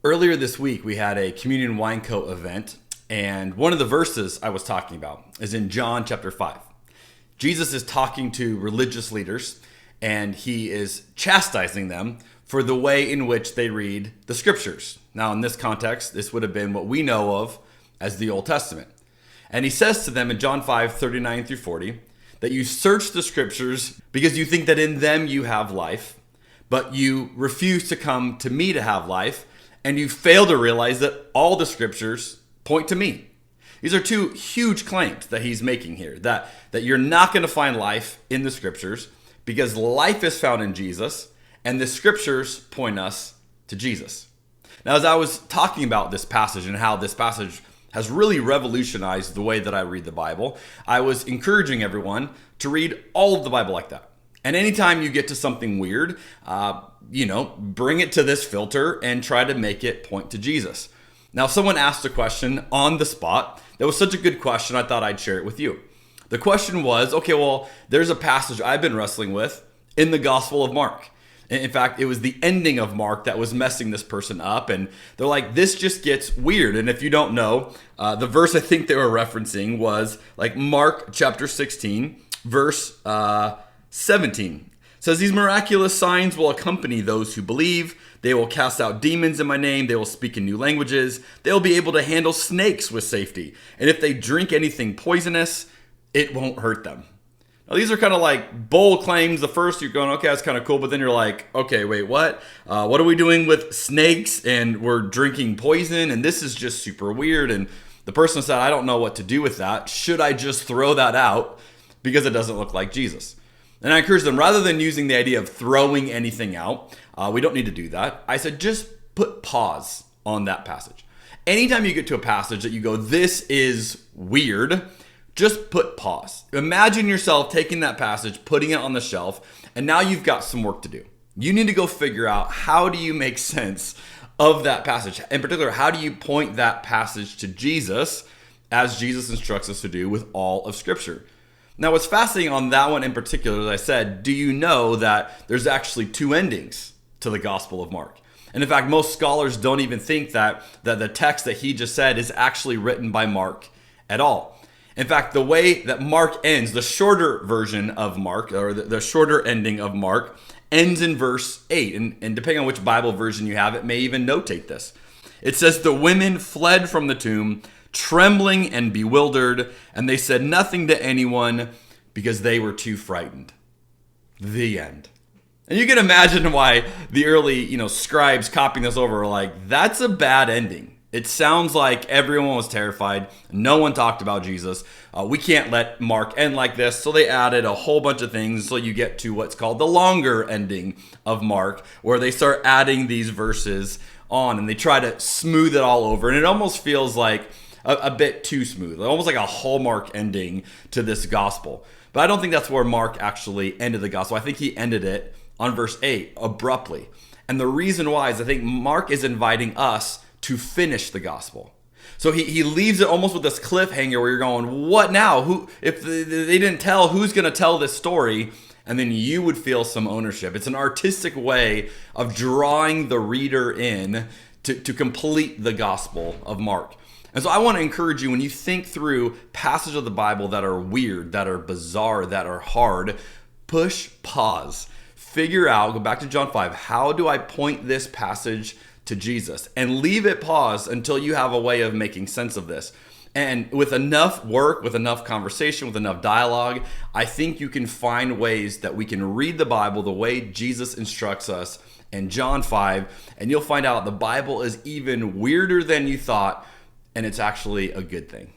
Earlier this week, we had a Communion Wine Co. event, and one of the verses I was talking about is in John chapter 5. Jesus is talking to religious leaders, and he is chastising them for the way in which they read the scriptures. Now, in this context, this would have been what we know of as the Old Testament. And he says to them in John 5:39 through 40, that you search the scriptures because you think that in them you have life, but you refuse to come to me to have life, and you fail to realize that all the scriptures point to me. These are two huge claims that he's making here, that you're not going to find life in the scriptures because life is found in Jesus, and the scriptures point us to Jesus. Now, as I was talking about this passage and how this passage has really revolutionized the way that I read the Bible, I was encouraging everyone to read all of the Bible like that. And anytime you get to something weird, bring it to this filter and try to make it point to Jesus. Now, someone asked a question on the spot that was such a good question, I thought I'd share it with you. The question was, there's a passage I've been wrestling with in the Gospel of Mark. In fact, it was the ending of Mark that was messing this person up. And they're like, this just gets weird. And if you don't know, the verse I think they were referencing was like Mark chapter 16, verse 17. It says, these miraculous signs will accompany those who believe. They will cast out demons in my name. They will speak in new languages. They will be able to handle snakes with safety. And if they drink anything poisonous, it won't hurt them. Now, these are kind of like bold claims. The first, you're going, okay, that's kind of cool. But then you're like, okay, wait, what? What are we doing with snakes? And we're drinking poison. And this is just super weird. And the person said, I don't know what to do with that. Should I just throw that out because it doesn't look like Jesus? And I encourage them, rather than using the idea of throwing anything out, we don't need to do that. I said, just put pause on that passage. Anytime you get to a passage that you go, this is weird, just put pause. Imagine yourself taking that passage, putting it on the shelf, and now you've got some work to do. You need to go figure out, how do you make sense of that passage? In particular, how do you point that passage to Jesus as Jesus instructs us to do with all of Scripture? Now, what's fascinating on that one in particular, as I said, do you know that there's actually two endings to the Gospel of Mark? And in fact, most scholars don't even think that the text that he just said is actually written by Mark at all. In fact, the way that Mark ends, the shorter version of Mark, or the shorter ending of Mark, ends in verse 8. And depending on which Bible version you have, it may even notate this. It says, the women fled from the tomb, trembling and bewildered, and they said nothing to anyone because they were too frightened. The end. And you can imagine why the early, scribes copying this over were like, that's a bad ending. It sounds like everyone was terrified. No one talked about Jesus. We can't let Mark end like this. So they added a whole bunch of things. So you get to what's called the longer ending of Mark, where they start adding these verses on and they try to smooth it all over. And it almost feels like a bit too smooth, almost like a Hallmark ending to this gospel. But I don't think that's where Mark actually ended the gospel. I think he ended it on verse 8 abruptly. And the reason why is I think Mark is inviting us to finish the gospel. So he leaves it almost with this cliffhanger where you're going, what now? Who, if they didn't tell, who's going to tell this story? And then you would feel some ownership. It's an artistic way of drawing the reader in to complete the gospel of Mark. And so I want to encourage you, when you think through passages of the Bible that are weird, that are bizarre, that are hard, push pause. Figure out, go back to John 5, how do I point this passage to Jesus? And leave it paused until you have a way of making sense of this. And with enough work, with enough conversation, with enough dialogue, I think you can find ways that we can read the Bible the way Jesus instructs us in John 5, and you'll find out the Bible is even weirder than you thought, and it's actually a good thing.